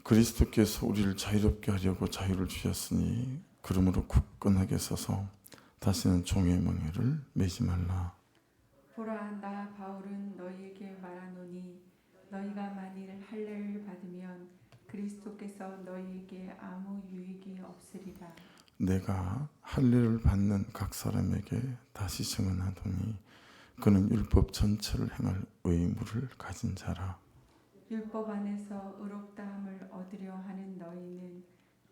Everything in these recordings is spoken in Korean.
그리스도께서 우리를 자유롭게 하려고 자유를 주셨으니 그러므로 굳건하게 서서 다시는 종의 멍에를 매지 말라. 보라, 나 바울은 너희에게 말하노니 너희가 만일 할례를 받으면 그리스도께서 너희에게 아무 유익이 없으리라. 내가 할례를 받는 각 사람에게 다시 증언하더니 그는 율법 전체를 행할 의무를 가진 자라. 율법 안에서 의롭다함을 얻으려 하는 너희는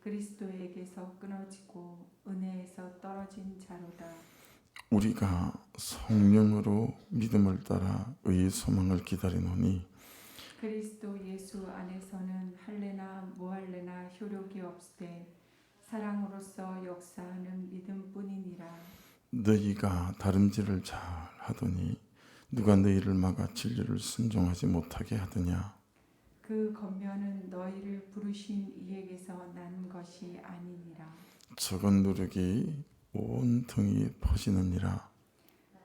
그리스도에게서 끊어지고 은혜에서 떨어진 자로다. 우리가 성령으로 믿음을 따라 의의 소망을 기다리노니 그리스도 예수 안에서는 할례나 무할례나 효력이 없으되 사랑으로서 역사하는 믿음뿐이니라. 너희가 다름질을 잘 하더니 누가 너희를 막아 진리를 순종하지 못하게 하더냐. 그 권면은 너희를 부르신 이에게서 난 것이 아니니라. 적은 누룩이 온 등이 퍼지느니라.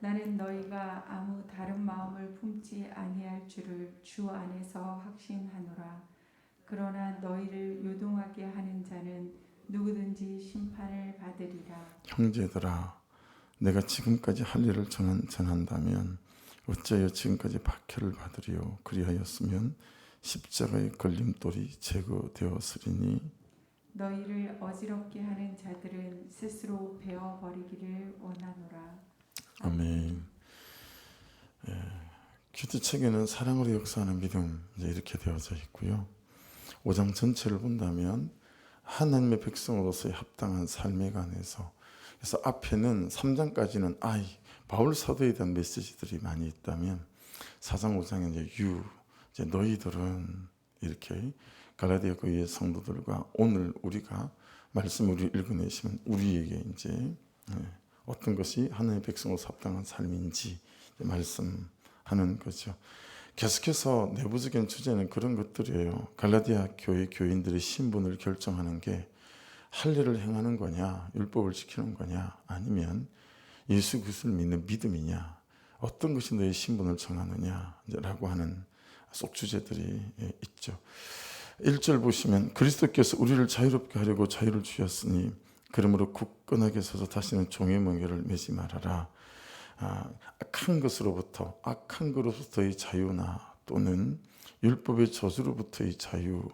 나는 너희가 아무 다른 마음을 품지 아니할 줄을 주 안에서 확신하노라. 그러나 너희를 요동하게 하는 자는 누구든지 심판을 받으리라. 형제들아, 내가 지금까지 할 일을 전한다면 어찌하여 지금까지 박해를 받으리요. 그리하였으면 십자가의 걸림돌이 제거되었으리니 너희를 어지럽게 하는 자들은 스스로 베어버리기를 원하노라. 아멘. 큐티책에는 사랑으로 역사하는 믿음 이렇게 되어져 있고요. 5장 전체를 본다면 하나님의 백성으로서의 합당한 삶에 관해서, 그래서 앞에는 3장까지는 바울 사도에 대한 메시지들이 많이 있다면 4장 5장에 이제 너희들은 이렇게 갈라디아 교회의 성도들과 오늘 우리가 말씀을 읽어내시면 우리에게 이제 어떤 것이 하나님의 백성으로서 합당한 삶인지 말씀하는 거죠. 계속해서 내부적인 주제는 그런 것들이에요. 갈라디아 교회 교인들의 신분을 결정하는 게 할례를 행하는 거냐, 율법을 지키는 거냐, 아니면 예수 그리스도를 믿는 믿음이냐, 어떤 것이 너의 신분을 정하느냐라고 하는 속 주제들이 있죠. 1절 보시면 그리스도께서 우리를 자유롭게 하려고 자유를 주셨으니 그러므로 굳건하게 서서 다시는 종의 멍에를 매지 말아라. 악한 것으로부터의 자유나 또는 율법의 저주로부터의 자유,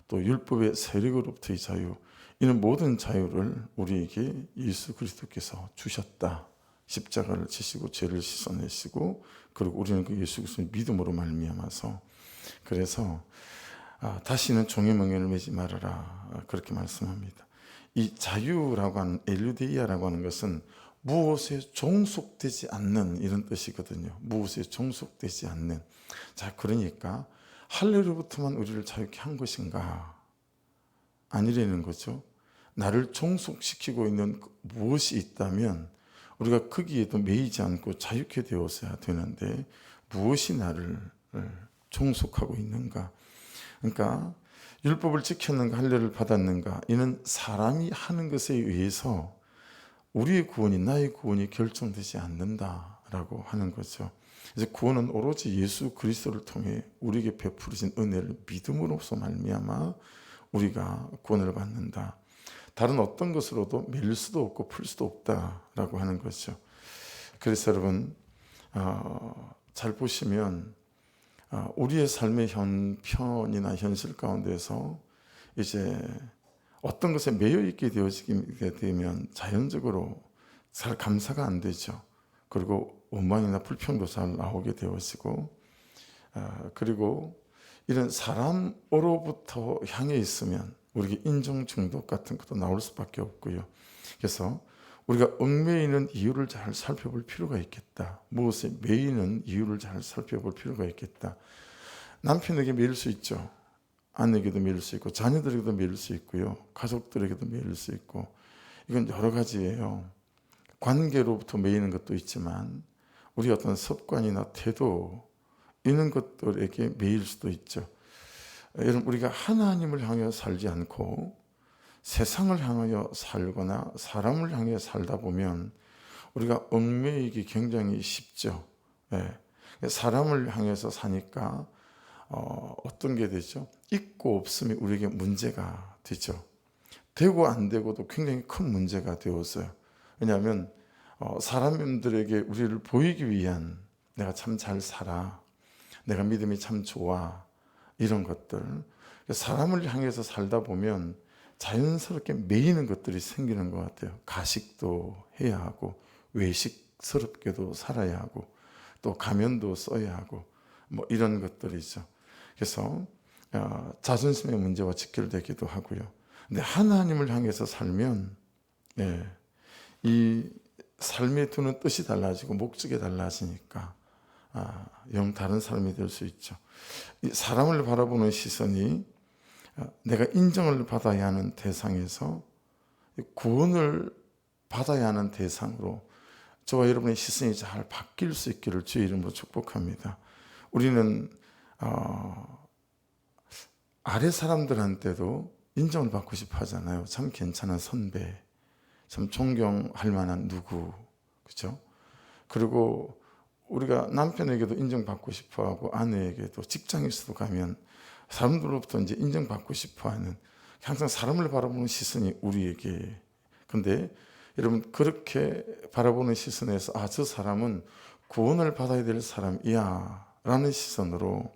또 율법의 세력으로부터의 자유, 이런 모든 자유를 우리에게 예수 그리스도께서 주셨다. 십자가를 지시고 죄를 씻어내시고, 그리고 우리는 그 예수 그리스도의 믿음으로 말미암아서, 그래서 다시는 종의 멍에를 매지 말아라, 그렇게 말씀합니다. 이 자유라고 하는 엘루데이아라고 하는 것은 무엇에 종속되지 않는 이런 뜻이거든요. 무엇에 종속되지 않는. 자, 그러니까 할례로부터만 우리를 자유케 한 것인가? 아니라는 거죠. 나를 종속시키고 있는 무엇이 있다면 우리가 거기에도 매이지 않고 자유케 되어서야 되는데 무엇이 나를 종속하고 있는가? 그러니까 율법을 지켰는가, 할례를 받았는가, 이는 사람이 하는 것에 의해서 우리의 구원이, 나의 구원이 결정되지 않는다라고 하는 거죠. 그래서 구원은 오로지 예수 그리스도를 통해 우리에게 베풀어진 은혜를 믿음으로써 말미암아 우리가 구원을 받는다. 다른 어떤 것으로도 밀 수도 없고 풀 수도 없다라고 하는 거죠. 그래서 여러분 잘 보시면 우리의 삶의 형편이나 현실 가운데서 이제 어떤 것에 매여 있게 되어지게 되면 자연적으로 잘 감사가 안 되죠. 그리고 원망이나 불평도 잘 나오게 되어지고, 그리고 이런 사람으로부터 향해 있으면 우리에게 인정 중독 같은 것도 나올 수밖에 없고요. 그래서 우리가 얽매이는 이유를 잘 살펴볼 필요가 있겠다. 무엇에 매이는 이유를 잘 살펴볼 필요가 있겠다. 남편에게 매일 수 있죠. 아내에게도 매일 수 있고, 자녀들에게도 매일 수 있고요. 가족들에게도 매일 수 있고, 이건 여러 가지예요. 관계로부터 매이는 것도 있지만 우리 어떤 습관이나 태도, 이런 것들에게 매일 수도 있죠. 여러분, 우리가 하나님을 향해 살지 않고 세상을 향하여 살거나 사람을 향해 살다 보면 우리가 얽매이기 굉장히 쉽죠. 사람을 향해서 사니까 어떤 게 되죠? 있고 없음이 우리에게 문제가 되죠. 되고 안 되고도 굉장히 큰 문제가 되었어요. 왜냐하면 사람들에게 우리를 보이기 위한 내가 참 잘 살아, 내가 믿음이 참 좋아, 이런 것들, 사람을 향해서 살다 보면 자연스럽게 매이는 것들이 생기는 것 같아요. 가식도 해야 하고, 외식스럽게도 살아야 하고, 또 가면도 써야 하고, 뭐 이런 것들이죠. 그래서 자존심의 문제와 직결되기도 하고요. 근데 하나님을 향해서 살면 이 삶에 두는 뜻이 달라지고 목적이 달라지니까 영 다른 사람이 될 수 있죠. 이 사람을 바라보는 시선이 내가 인정을 받아야 하는 대상에서 구원을 받아야 하는 대상으로 저와 여러분의 시선이 잘 바뀔 수 있기를 주의 이름으로 축복합니다. 우리는 아래 사람들한테도 인정을 받고 싶어 하잖아요. 참 괜찮은 선배, 참 존경할 만한 누구, 그렇죠? 그리고 우리가 남편에게도 인정받고 싶어 하고, 아내에게도, 직장에서도 가면 사람들로부터 이제 인정받고 싶어 하는, 항상 사람을 바라보는 시선이 우리에게. 근데 여러분, 그렇게 바라보는 시선에서 저 사람은 구원을 받아야 될 사람이야 라는 시선으로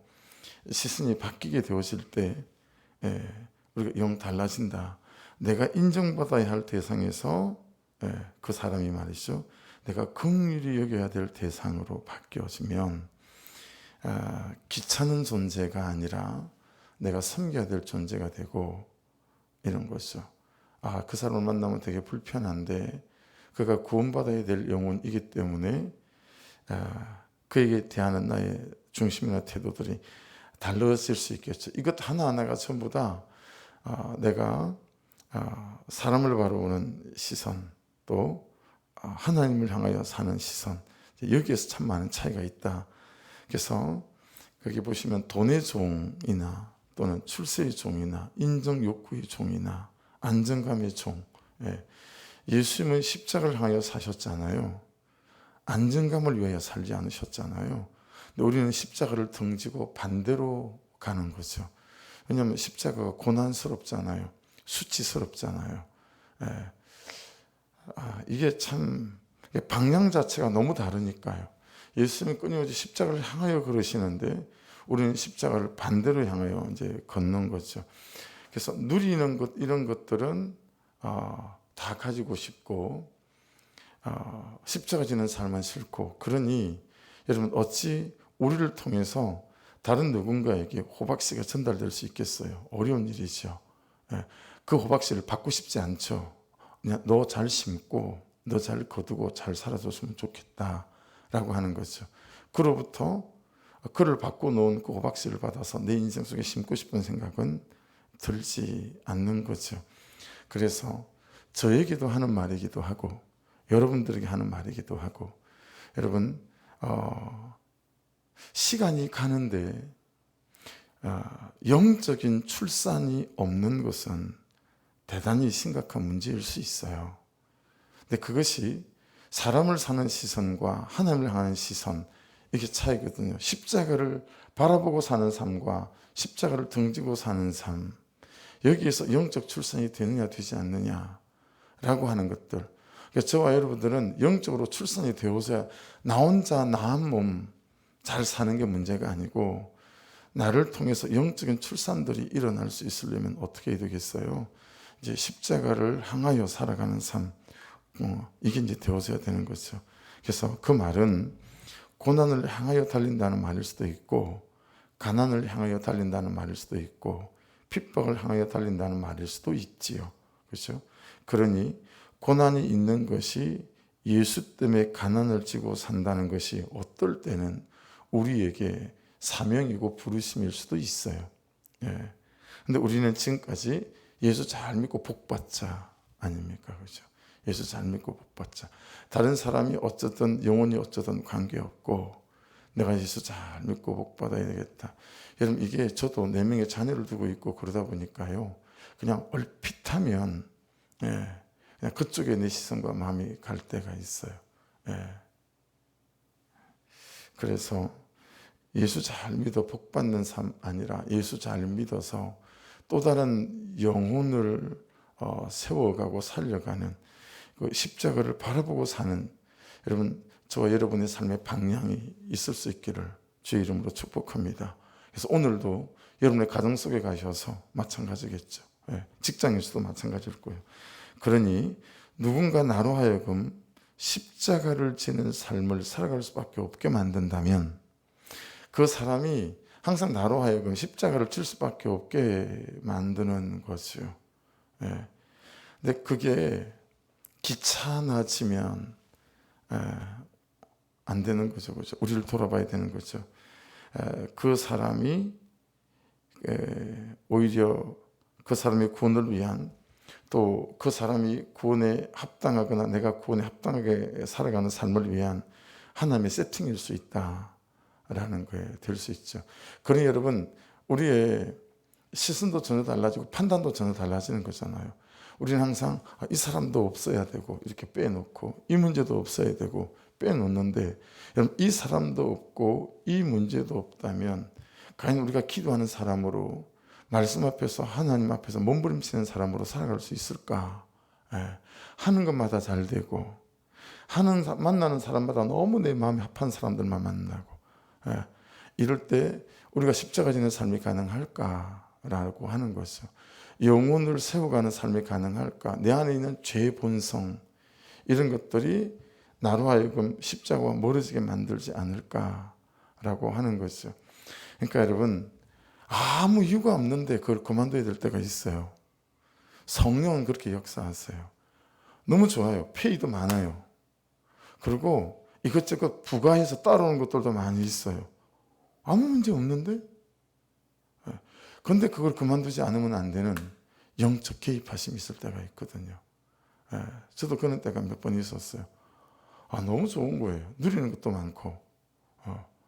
시선이 바뀌게 되어질 때 우리가 영 달라진다. 내가 인정받아야 할 대상에서 그 사람이 말이죠, 내가 긍휼히 여겨야 될 대상으로 바뀌어지면 귀찮은 존재가 아니라 내가 섬겨야 될 존재가 되고, 이런 거죠. 그 사람을 만나면 되게 불편한데 그가 구원받아야 될 영혼이기 때문에 그에게 대하는 나의 중심이나 태도들이 달라질 수 있겠죠. 이것 하나하나가 전부 다 내가 사람을 바라보는 시선, 또 하나님을 향하여 사는 시선, 여기에서 참 많은 차이가 있다. 그래서 거기 보시면 돈의 종이나 또는 출세의 종이나 인정 욕구의 종이나 안정감의 종, 예수님은 십자가를 향하여 사셨잖아요. 안정감을 위하여 살지 않으셨잖아요. 근데 우리는 십자가를 등지고 반대로 가는 거죠. 왜냐하면 십자가가 고난스럽잖아요. 수치스럽잖아요. 이게 참 방향 자체가 너무 다르니까요. 예수님은 끊임없이 십자가를 향하여 걸으시는데 우리는 십자가를 반대로 향하여 이제 걷는 거죠. 그래서 누리는 것, 이런 것들은 다 가지고 싶고 십자가 지는 삶은 싫고, 그러니 여러분, 어찌 우리를 통해서 다른 누군가에게 호박씨가 전달될 수 있겠어요? 어려운 일이죠. 그 호박씨를 받고 싶지 않죠. 그냥 너 잘 심고 너 잘 거두고 잘 살아줬으면 좋겠다 라고 하는 거죠. 그로부터 그를 받고 놓은 그 호박씨를 받아서 내 인생 속에 심고 싶은 생각은 들지 않는 거죠. 그래서 저에게도 하는 말이기도 하고 여러분들에게 하는 말이기도 하고, 여러분, 시간이 가는데 영적인 출산이 없는 것은 대단히 심각한 문제일 수 있어요. 근데 그것이 사람을 사는 시선과 하나님을 향하는 시선, 이게 차이거든요. 십자가를 바라보고 사는 삶과 십자가를 등지고 사는 삶, 여기에서 영적 출산이 되느냐 되지 않느냐라고 하는 것들. 그러니까 저와 여러분들은 영적으로 출산이 되어서야 나 혼자 나 한 몸 잘 사는 게 문제가 아니고, 나를 통해서 영적인 출산들이 일어날 수 있으려면 어떻게 해야 되겠어요? 이제 십자가를 향하여 살아가는 삶, 이게 이제 되어져야 되는 거죠. 그래서 그 말은 고난을 향하여 달린다는 말일 수도 있고, 가난을 향하여 달린다는 말일 수도 있고, 핍박을 향하여 달린다는 말일 수도 있지요. 그렇죠? 그러니 고난이 있는 것이 예수 때문에 가난을 지고 산다는 것이 어떨 때는 우리에게 사명이고 부르심일 수도 있어요. 근데 우리는 지금까지 예수 잘 믿고 복 받자 아닙니까? 그렇죠? 예수 잘 믿고 복 받자. 다른 사람이 어쩌든 영혼이 어쩌든 관계없고 내가 예수 잘 믿고 복 받아야 되겠다. 여러분, 이게 저도 4명의 자녀를 두고 있고 그러다 보니까요, 그냥 얼핏하면 그냥 그쪽에 내 시선과 마음이 갈 때가 있어요. 그래서 예수 잘 믿어 복 받는 삶 아니라 예수 잘 믿어서 또 다른 영혼을 세워가고 살려가는 그 십자가를 바라보고 사는 여러분 저와 여러분의 삶의 방향이 있을 수 있기를 주의 이름으로 축복합니다. 그래서 오늘도 여러분의 가정 속에 가셔서 마찬가지겠죠. 직장에서도 마찬가지일 거예요. 그러니 누군가 나로 하여금 십자가를 지는 삶을 살아갈 수밖에 없게 만든다면 그 사람이 항상 나로 하여금 십자가를 질 수밖에 없게 만드는 거죠. 근데 그게 귀찮아지면 안 되는 거죠. 그죠? 우리를 돌아봐야 되는 거죠. 그 사람이 오히려 그 사람의 구원을 위한 또 그 사람이 구원에 합당하거나 내가 구원에 합당하게 살아가는 삶을 위한 하나님의 세팅일 수 있다라는 거에 될 수 있죠. 그러니 여러분 우리의 시선도 전혀 달라지고 판단도 전혀 달라지는 거잖아요. 우리는 항상 이 사람도 없어야 되고 이렇게 빼놓고 이 문제도 없어야 되고 빼놓는데 여러분 이 사람도 없고 이 문제도 없다면 과연 우리가 기도하는 사람으로 말씀 앞에서 하나님 앞에서 몸부림치는 사람으로 살아갈 수 있을까? 하는 것마다 잘 되고 만나는 사람마다 너무 내 마음이 합한 사람들만 만나고 이럴 때 우리가 십자가 지는 삶이 가능할까라고 하는 거죠. 영혼을 세워가는 삶이 가능할까? 내 안에 있는 죄의 본성 이런 것들이 나로 하여금 십자가와 멀어지게 만들지 않을까라고 하는 거죠. 그러니까 여러분 아무 이유가 없는데 그걸 그만둬야 될 때가 있어요. 성령은 그렇게 역사하세요. 너무 좋아요. 페이도 많아요. 그리고 이것저것 부가해서 따라오는 것들도 많이 있어요. 아무 문제 없는데? 그런데 그걸 그만두지 않으면 안 되는 영적 개입하심이 있을 때가 있거든요. 저도 그런 때가 몇 번 있었어요. 너무 좋은 거예요. 누리는 것도 많고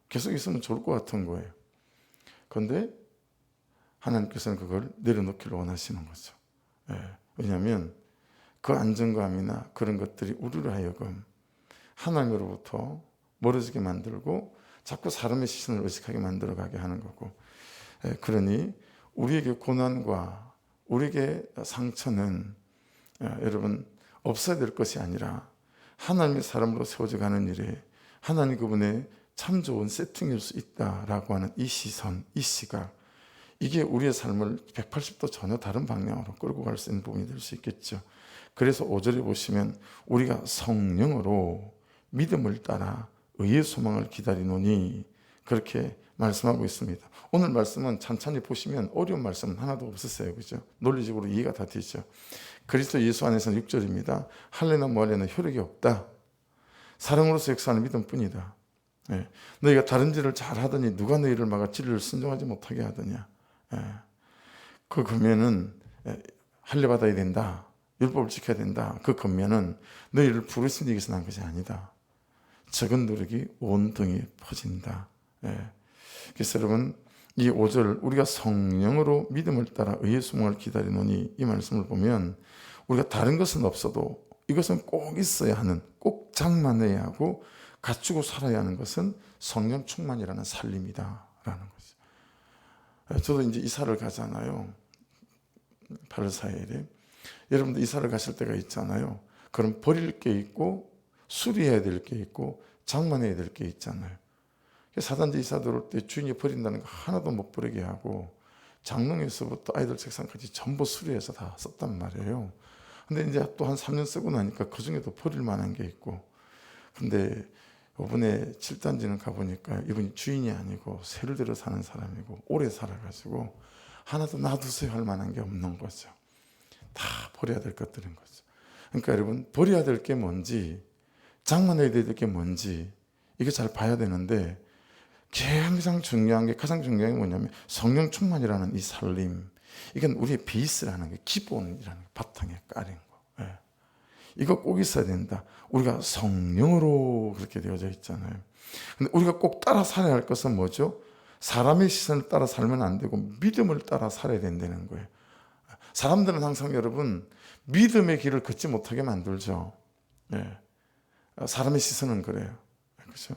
계속 있으면 좋을 것 같은 거예요. 그런데 하나님께서는 그걸 내려놓기를 원하시는 거죠. 왜냐하면 그 안정감이나 그런 것들이 우리를 하여금 하나님으로부터 멀어지게 만들고 자꾸 사람의 시선을 의식하게 만들어가게 하는 거고 그러니 우리에게 고난과 우리에게 상처는 여러분 없어야 될 것이 아니라 하나님의 사람으로 세워져 가는 일에 하나님 그분의 참 좋은 세팅일 수 있다라고 하는 이 시선, 이 시각 이게 우리의 삶을 180도 전혀 다른 방향으로 끌고 갈 수 있는 부분이 될 수 있겠죠. 그래서 5절에 보시면 우리가 성령으로 믿음을 따라 의의 소망을 기다리노니 그렇게 말씀하고 있습니다. 오늘 말씀은 찬찬히 보시면 어려운 말씀은 하나도 없었어요. 그죠? 논리적으로 이해가 다 되죠. 그리스도 예수 안에서는 6절입니다. 할례나 무할례는 효력이 없다. 사랑으로서 역사하는 믿음뿐이다. 너희가 다른 일을 잘하더니 누가 너희를 막아 진리를 순종하지 못하게 하더냐. 그 금면은 할례 받아야 된다. 율법을 지켜야 된다. 그 금면은 너희를 부르신 이에게서 난 것이 아니다. 적은 누룩이 온 등에 퍼진다. 그래서 여러분 이 5절 우리가 성령으로 믿음을 따라 의의 소망을 기다리노니 이 말씀을 보면 우리가 다른 것은 없어도 이것은 꼭 있어야 하는 꼭 장만해야 하고 갖추고 살아야 하는 것은 성령 충만이라는 살림이다 라는 거죠. 저도 이제 이사를 가잖아요. 8월 4일에 여러분도 이사를 가실 때가 있잖아요. 그럼 버릴 게 있고 수리해야 될 게 있고 장만해야 될 게 있잖아요. 사단지 이사 들어올 때 주인이 버린다는 거 하나도 못 버리게 하고 장롱에서부터 아이들 책상까지 전부 수리해서 다 썼단 말이에요. 근데 이제 또 한 3년 쓰고 나니까 그 중에도 버릴 만한 게 있고 근데 이번에 7단지는 가보니까 이분이 주인이 아니고 세를 들여 사는 사람이고 오래 살아가지고 하나도 놔두세요 할 만한 게 없는 거죠. 다 버려야 될 것들인 거죠. 그러니까 여러분 버려야 될 게 뭔지 장만해야 될 게 뭔지 이거 잘 봐야 되는데 가장 중요한 게 뭐냐면 성령 충만이라는 이 살림 이건 우리의 베이스라는 게 기본이라는 게 바탕에 깔인 거. 이거 꼭 있어야 된다. 우리가 성령으로 그렇게 되어져 있잖아요. 근데 우리가 꼭 따라 살아야 할 것은 뭐죠? 사람의 시선을 따라 살면 안 되고 믿음을 따라 살아야 된다는 거예요. 사람들은 항상 여러분 믿음의 길을 걷지 못하게 만들죠. 사람의 시선은 그래요. 그렇죠?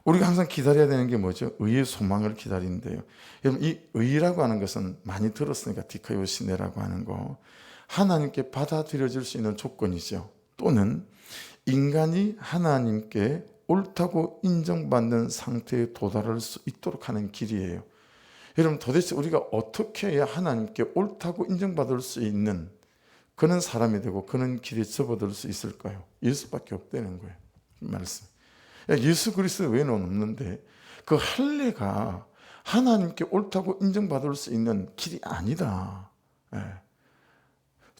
우리가 항상 기다려야 되는 게 뭐죠? 의의 소망을 기다린대요. 여러분, 이 의라고 하는 것은 많이 들었으니까 디카요시네라고 하는 거, 하나님께 받아들여질 수 있는 조건이죠. 또는 인간이 하나님께 옳다고 인정받는 상태에 도달할 수 있도록 하는 길이에요. 여러분, 도대체 우리가 어떻게 해야 하나님께 옳다고 인정받을 수 있는 그런 사람이 되고 그런 길에 접어들 수 있을까요? 예수밖에 없다는 거예요. 말씀. 예수 그리스도 외에는 없는데 그 할례가 하나님께 옳다고 인정받을 수 있는 길이 아니다.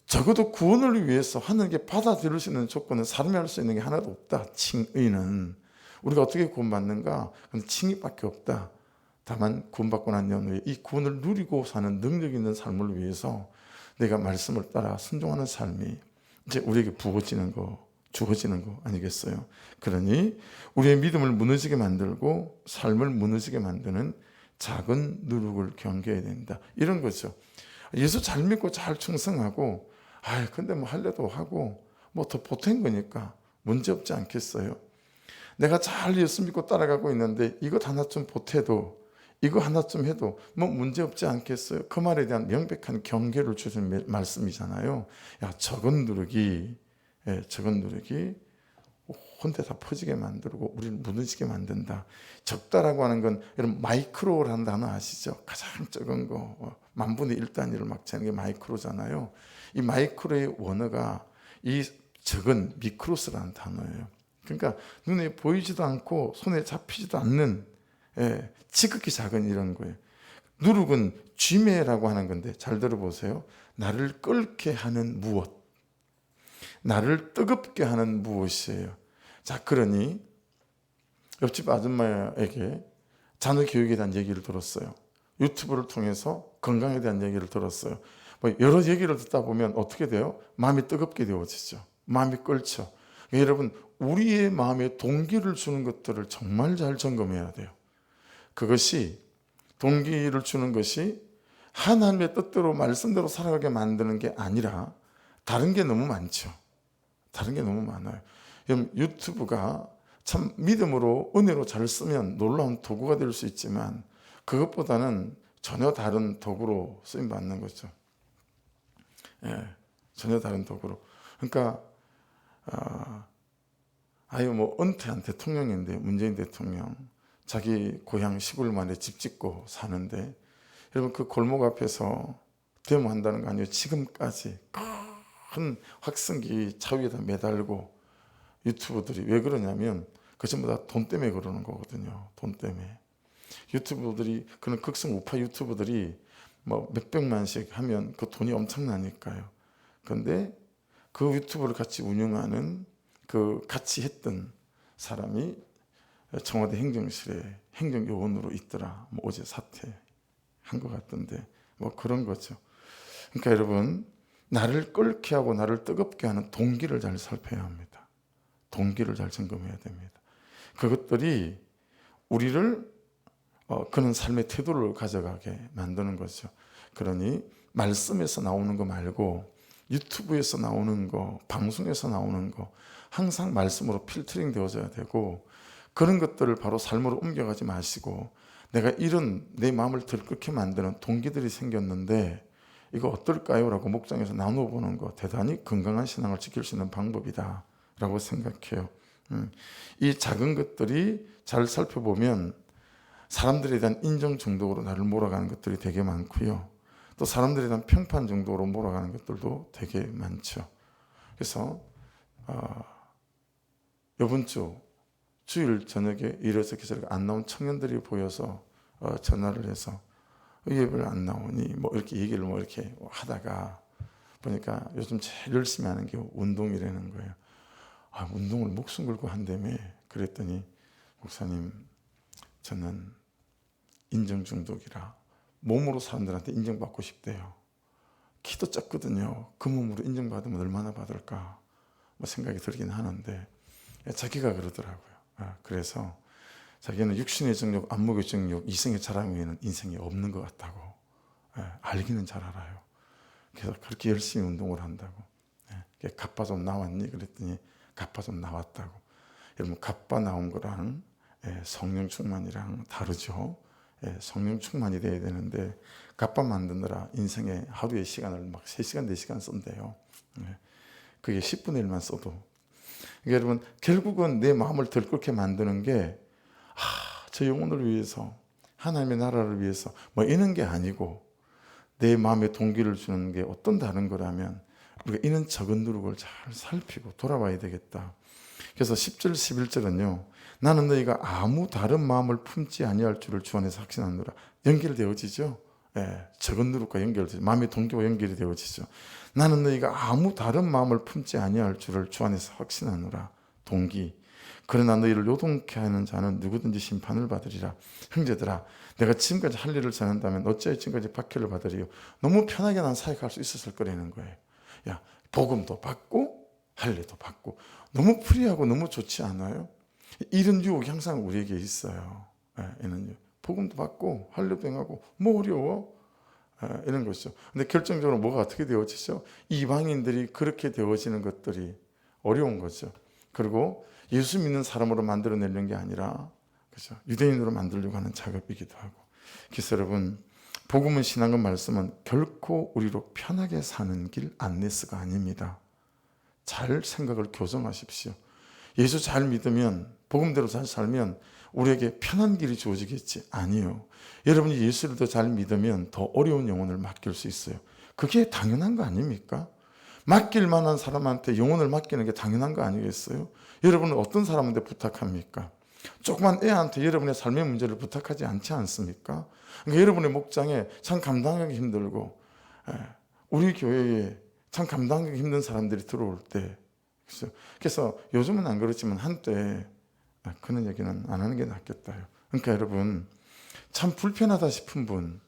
적어도 구원을 위해서 하나님께 받아들일 수 있는 조건은 사람이 할 수 있는 게 하나도 없다. 칭의는 우리가 어떻게 구원받는가? 그건 칭의밖에 없다. 다만 구원받고 난 후에 이 구원을 누리고 사는 능력 있는 삶을 위해서 내가 말씀을 따라 순종하는 삶이 이제 우리에게 부어지는 거, 주어지는 거 아니겠어요? 그러니 우리의 믿음을 무너지게 만들고 삶을 무너지게 만드는 작은 누룩을 경계해야 된다. 이런 거죠. 예수 잘 믿고 잘 충성하고 근데 뭐 할례도 하고 뭐 더 보탠 거니까 문제 없지 않겠어요? 내가 잘 예수 믿고 따라가고 있는데 이것 하나 좀 보태도 이거 하나 좀 해도 뭐 문제 없지 않겠어요? 그 말에 대한 명백한 경계를 주신 말씀이잖아요. 적은 누룩이 혼자 다 퍼지게 만들고 우리를 무너지게 만든다. 적다라고 하는 건 여러분 마이크로라는 단어 아시죠? 가장 적은 거 10,000분의 1 단위를 막 재는 게 마이크로잖아요. 이 마이크로의 원어가 이 적은 미크로스라는 단어예요. 그러니까 눈에 보이지도 않고 손에 잡히지도 않는 지극히 작은 이런 거예요. 누룩은 쥐매라고 하는 건데 잘 들어보세요. 나를 끓게 하는 무엇, 나를 뜨겁게 하는 무엇이에요. 자, 그러니 옆집 아줌마에게 자녀 교육에 대한 얘기를 들었어요. 유튜브를 통해서 건강에 대한 얘기를 들었어요. 뭐 여러 얘기를 듣다 보면 어떻게 돼요? 마음이 뜨겁게 되어지죠. 마음이 끓죠. 여러분, 우리의 마음에 동기를 주는 것들을 정말 잘 점검해야 돼요. 그것이 동기를 주는 것이 하나님의 뜻대로 말씀대로 살아가게 만드는 게 아니라 다른 게 너무 많죠. 다른 게 너무 많아요. 유튜브가 참 믿음으로 은혜로 잘 쓰면 놀라운 도구가 될 수 있지만 그것보다는 전혀 다른 도구로 쓰임 받는 거죠. 전혀 다른 도구로. 그러니까 뭐 은퇴한 대통령인데 문재인 대통령 자기 고향 시골만에 집 짓고 사는데 여러분 그 골목 앞에서 데모한다는 거 아니에요? 지금까지 큰 확성기 차 위에다 매달고 유튜버들이 왜 그러냐면 그 전부 다 돈 때문에 그러는 거거든요. 돈 때문에. 유튜버들이 그런 극성 우파 유튜버들이 뭐 몇백만씩 하면 그 돈이 엄청나니까요. 그런데 그 유튜브를 같이 운영하는 그 같이 했던 사람이 청와대 행정실에 행정요원으로 있더라. 뭐 어제 사퇴한 것 같던데 뭐 그런 거죠. 그러니까 여러분 나를 끓게 하고 나를 뜨겁게 하는 동기를 잘 살펴야 합니다. 동기를 잘 점검해야 됩니다. 그것들이 우리를 그런 삶의 태도를 가져가게 만드는 거죠. 그러니 말씀에서 나오는 거 말고 유튜브에서 나오는 거, 방송에서 나오는 거 항상 말씀으로 필터링 되어져야 되고 그런 것들을 바로 삶으로 옮겨가지 마시고 내가 이런 내 마음을 들끓게 만드는 동기들이 생겼는데 이거 어떨까요? 라고 목장에서 나눠보는 거 대단히 건강한 신앙을 지킬 수 있는 방법이다 라고 생각해요. 이 작은 것들이 잘 살펴보면 사람들에 대한 인정 정도로 나를 몰아가는 것들이 되게 많고요. 또 사람들에 대한 평판 정도로 몰아가는 것들도 되게 많죠. 그래서 이번 주 주일 저녁에 이래서 기절이 안 나온 청년들이 보여서 전화를 해서 예배를 안 나오니 뭐 이렇게 얘기를 뭐 이렇게 하다가 보니까 요즘 제일 열심히 하는 게 운동이라는 거예요. 운동을 목숨 걸고 한다며. 그랬더니 목사님 저는 인정 중독이라 몸으로 사람들한테 인정받고 싶대요. 키도 작거든요. 그 몸으로 인정받으면 얼마나 받을까 뭐 생각이 들긴 하는데 자기가 그러더라고요. 그래서 자기는 육신의 정욕, 안목의 정욕, 이성의 자랑 외에는 인생이 없는 것 같다고 알기는 잘 알아요. 그래서 그렇게 열심히 운동을 한다고. 갑바 좀 나왔니? 그랬더니 갑바 좀 나왔다고. 여러분 갑바 나온 거랑 성령 충만이랑 다르죠. 성령 충만이 돼야 되는데 갑밥 만드느라 인생에 하루의 시간을 막 3시간 4시간 쓴대요. 그게 10분의 1만 써도. 그러니까 여러분 결국은 내 마음을 들끓게 만드는 게 저 영혼을 위해서, 하나님의 나라를 위해서 뭐 이런 게 아니고 내 마음에 동기를 주는 게 어떤 다른 거라면 우리가 이런 적은 누룩을 잘 살피고 돌아봐야 되겠다. 그래서 10절 11절은요, 나는 너희가 아무 다른 마음을 품지 아니할 줄을 주 안에서 확신하노라. 연결되어지죠. 적은 누룩과 연결되죠. 마음의 동기와 연결이 되어지죠. 나는 너희가 아무 다른 마음을 품지 아니할 줄을 주 안에서 확신하노라. 동기. 그러나 너희를 요동케 하는 자는 누구든지 심판을 받으리라. 형제들아, 내가 지금까지 할 일을 전한다면 어찌하여 지금까지 박해를 받으리요. 너무 편하게 난 사역할 수 있었을 거라는 거예요. 야, 복음도 받고 할 일도 받고 너무 프리하고 너무 좋지 않아요? 이런 유혹이 항상 우리에게 있어요. 이런 복음도 받고 할 일도 행하고 뭐 어려워? 이런 것이죠. 근데 결정적으로 뭐가 어떻게 되어지죠? 이방인들이 그렇게 되어지는 것들이 어려운 거죠. 그리고 예수 믿는 사람으로 만들어내려는 게 아니라, 그죠? 유대인으로 만들려고 하는 작업이기도 하고. 그래서 여러분, 복음은 신앙은 말씀은 결코 우리로 편하게 사는 길 안내스가 아닙니다. 잘 생각을 교정하십시오. 예수 잘 믿으면, 복음대로 잘 살면 우리에게 편한 길이 주어지겠지? 아니요. 여러분이 예수를 더 잘 믿으면 더 어려운 영혼을 맡길 수 있어요. 그게 당연한 거 아닙니까? 맡길 만한 사람한테 영혼을 맡기는 게 당연한 거 아니겠어요? 여러분은 어떤 사람한테 부탁합니까? 조그만 애한테 여러분의 삶의 문제를 부탁하지 않지 않습니까? 그러니까 여러분의 목장에 참 감당하기 힘들고, 우리 교회에 참 감당하기 힘든 사람들이 들어올 때, 그래서 요즘은 안 그렇지만 한때 그런 얘기는 안 하는 게 낫겠다요. 그러니까 여러분, 참 불편하다 싶은 분,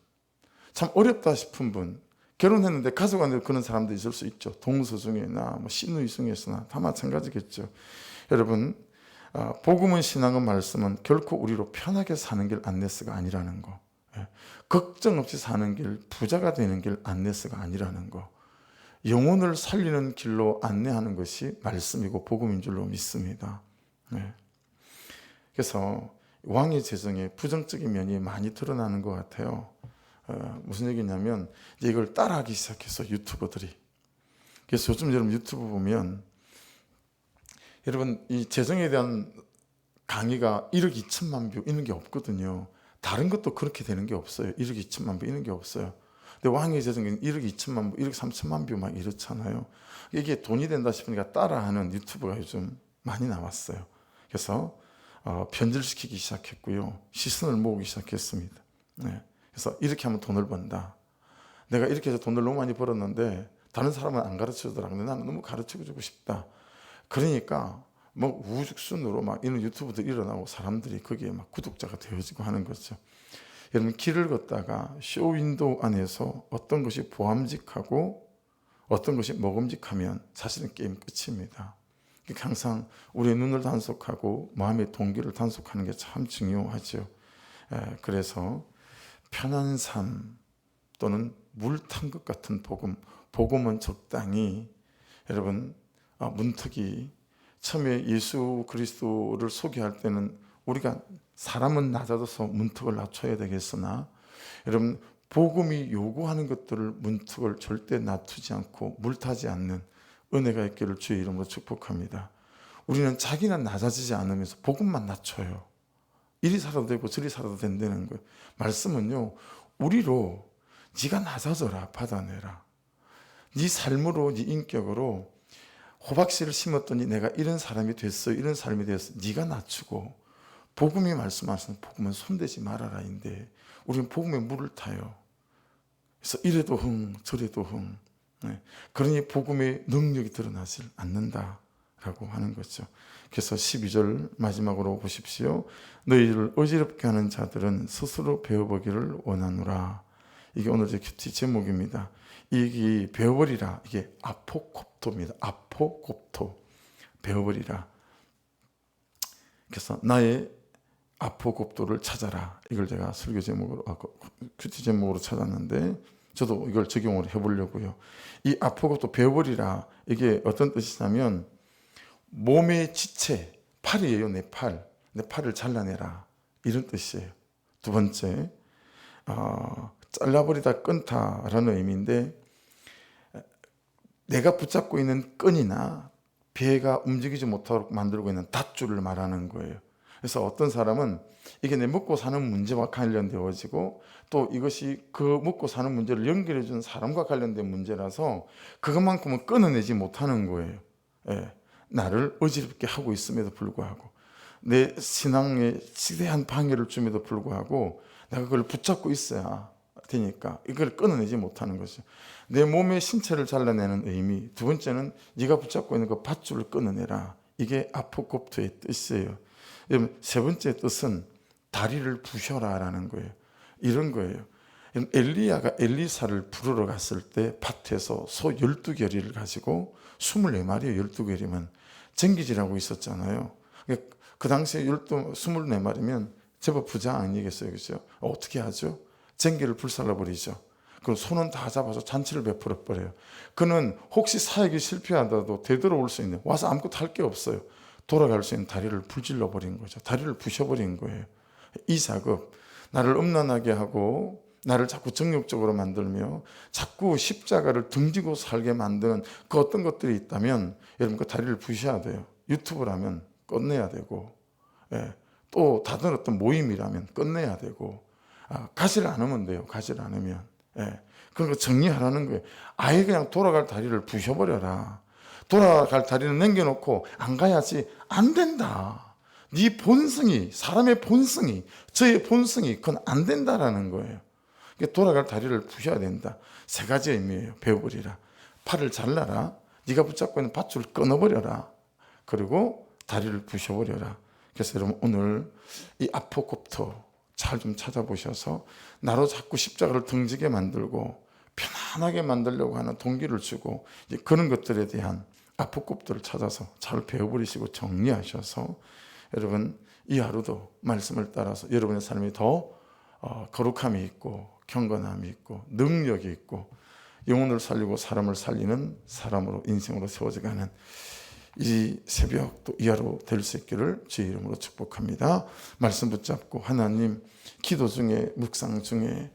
참 어렵다 싶은 분, 결혼했는데 가족 안에 그런 사람도 있을 수 있죠. 동서 중에나 뭐 시누이 중에서나 다 마찬가지겠죠. 여러분, 복음은 신앙은 말씀은 결코 우리로 편하게 사는 길 안내스가 아니라는 거, 걱정 없이 사는 길, 부자가 되는 길 안내스가 아니라는 거, 영혼을 살리는 길로 안내하는 것이 말씀이고 복음인 줄로 믿습니다. 그래서 왕의 재정에 부정적인 면이 많이 드러나는 것 같아요. 무슨 얘기냐면 이제 이걸 따라하기 시작해서 유튜버들이. 그래서 요즘 여러분 유튜브 보면 여러분 이 재정에 대한 강의가 1억 2천만 뷰 이런 게 없거든요. 다른 것도 그렇게 되는 게 없어요. 1억 2천만 뷰 이런 게 없어요. 근데 왕의 재정은 1억 2천만 뷰, 1억 3천만 뷰 막 이렇잖아요. 이게 돈이 된다 싶으니까 따라하는 유튜브가 요즘 많이 나왔어요. 그래서 변질시키기 시작했고요. 시선을 모으기 시작했습니다. 그래서 이렇게 하면 돈을 번다. 내가 이렇게 해서 돈을 너무 많이 벌었는데 다른 사람은 안 가르쳐주더라. 근데 나는 너무 가르쳐주고 싶다. 그러니까 뭐 우죽순으로 막 이런 유튜브도 일어나고 사람들이 거기에 막 구독자가 되어지고 하는 거죠. 여러분 길을 걷다가 쇼윈도우 안에서 어떤 것이 보암직하고 어떤 것이 먹음직하면 사실은 게임 끝입니다. 항상 우리의 눈을 단속하고 마음의 동기를 단속하는 게 참 중요하죠. 그래서 편한 삶 또는 물 탄 것 같은 복음, 복음은 적당히 여러분 문턱이 처음에 예수 그리스도를 소개할 때는 우리가 사람은 낮아져서 문턱을 낮춰야 되겠으나 여러분 복음이 요구하는 것들을 문턱을 절대 낮추지 않고 물타지 않는 은혜가 있기를 주의 이름으로 축복합니다. 우리는 자기는 낮아지지 않으면서 복음만 낮춰요. 이리 살아도 되고 저리 살아도 된다는 거예요. 말씀은요, 우리로 네가 낮아져라, 받아내라. 네 삶으로, 네 인격으로 호박씨를 심었더니 내가 이런 사람이 됐어, 이런 사람이 되었어. 네가 낮추고 복음이 말씀하시는 복음은 손대지 말아라인데 우리는 복음에 물을 타요. 그래서 이래도 흥, 저래도 흥. 그러니 복음의 능력이 드러나질 않는다라고 하는 거죠. 그래서 12절 마지막으로 보십시오. 너희를 어지럽게 하는 자들은 스스로 배워보기를 원하노라. 이게 오늘 제 큐티 제목입니다. 이게 배워버리라. 이게 아포콥토입니다. 아포콥토. 배워버리라. 그래서 나의 아포콥토를 찾아라. 이걸 제가 설교 제목으로, 큐티 제목으로 찾았는데 저도 이걸 적용을 해보려고요. 이 아포콥토 배워버리라. 이게 어떤 뜻이냐면 몸의 지체, 팔이에요. 내 팔. 내 팔을 잘라내라, 이런 뜻이에요. 두 번째, 잘라버리다 끊다라는 의미인데, 내가 붙잡고 있는 끈이나 배가 움직이지 못하도록 만들고 있는 닷줄을 말하는 거예요. 그래서 어떤 사람은 이게 내 먹고 사는 문제와 관련되어지고, 또 이것이 그 먹고 사는 문제를 연결해 준 사람과 관련된 문제라서 그것만큼은 끊어내지 못하는 거예요. 예, 나를 어지럽게 하고 있음에도 불구하고, 내 신앙에 지대한 방해를 줌에도 불구하고 내가 그걸 붙잡고 있어야 되니까 이걸 끊어내지 못하는 거죠. 내 몸의 신체를 잘라내는 의미. 두 번째는 네가 붙잡고 있는 그 밧줄을 끊어내라. 이게 아포kop토의 뜻이에요. 세 번째 뜻은 다리를 부셔라라는 거예요. 이런 거예요. 엘리야가 엘리사를 부르러 갔을 때 밭에서 소 12결의를 가지고 24마리에 12결이면 쟁기질하고 있었잖아요. 그 당시에 24마리면 제법 부자 아니겠어요? 그죠? 어떻게 하죠? 쟁기를 불살라버리죠. 그럼 손은 다 잡아서 잔치를 베풀어 버려요. 그는 혹시 사역이 실패하더라도 되돌아올 수 있는, 와서 아무것도 할 게 없어요. 돌아갈 수 있는 다리를 불질러 버린 거죠. 다리를 부셔버린 거예요. 이 작업, 나를 음란하게 하고 나를 자꾸 정욕적으로 만들며 자꾸 십자가를 등지고 살게 만드는 그 어떤 것들이 있다면 여러분 그 다리를 부셔야 돼요. 유튜브라면 끝내야 되고, 또 다른 어떤 모임이라면 끝내야 되고, 가지를 않으면 돼요. 가지를 않으면. 그런 거 정리하라는 거예요. 아예 그냥 돌아갈 다리를 부셔버려라. 돌아갈 다리를 남겨놓고 안 가야지. 안 된다. 네 본성이, 사람의 본성이, 저의 본성이 그건 안 된다라는 거예요. 돌아갈 다리를 부셔야 된다. 세 가지 의미예요. 배워버리라. 팔을 잘라라. 네가 붙잡고 있는 밧줄을 끊어버려라. 그리고 다리를 부셔버려라. 그래서 여러분 오늘 이 아포kop토 잘 좀 찾아보셔서 나로 자꾸 십자가를 등지게 만들고 편안하게 만들려고 하는 동기를 주고, 이제 그런 것들에 대한 아포kop토를 찾아서 잘 배워버리시고 정리하셔서 여러분 이 하루도 말씀을 따라서 여러분의 삶이 더 거룩함이 있고 경건함이 있고 능력이 있고 영혼을 살리고 사람을 살리는 사람으로 인생으로 세워져가는 이 새벽 또 이 하루 될 수 있기를 주의 이름으로 축복합니다. 말씀 붙잡고 하나님, 기도 중에 묵상 중에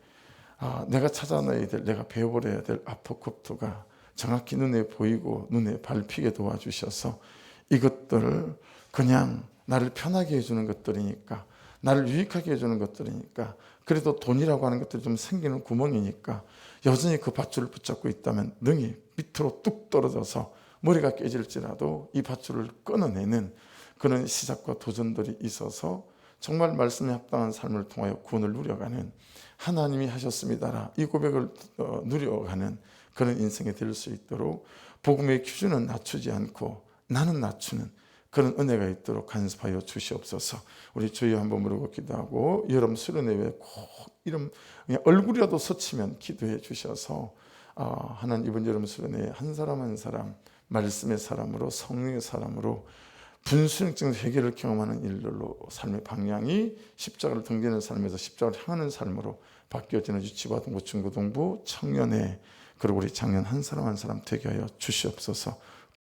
내가 찾아내야 될, 내가 배워버려야 될 아포kop토가 정확히 눈에 보이고 눈에 밟히게 도와주셔서 이것들을 그냥 나를 편하게 해주는 것들이니까, 나를 유익하게 해주는 것들이니까, 그래도 돈이라고 하는 것들이 좀 생기는 구멍이니까 여전히 그 밧줄을 붙잡고 있다면 능히 밑으로 뚝 떨어져서 머리가 깨질지라도 이 밧줄을 끊어내는 그런 시작과 도전들이 있어서 정말 말씀에 합당한 삶을 통하여 구원을 누려가는, 하나님이 하셨습니다라 이 고백을 누려가는 그런 인생이 될 수 있도록 복음의 기준은 낮추지 않고 나는 낮추는 그런 은혜가 있도록 간섭하여 주시옵소서. 우리 주여 한번 부르고 기도하고, 여러분 수련회 외에 꼭 이런 그냥 얼굴이라도 스치면 기도해 주셔서 하나님 이번 여름 수련회 한 사람 한 사람 말씀의 사람으로, 성령의 사람으로, 분수령적 회개를 경험하는 일들로 삶의 방향이 십자가를 등지는 삶에서 십자가를 향하는 삶으로 바뀌어지는 유치부동부, 중고등부, 청년회, 그리고 우리 장년 한 사람 한 사람 되게 하여 주시옵소서.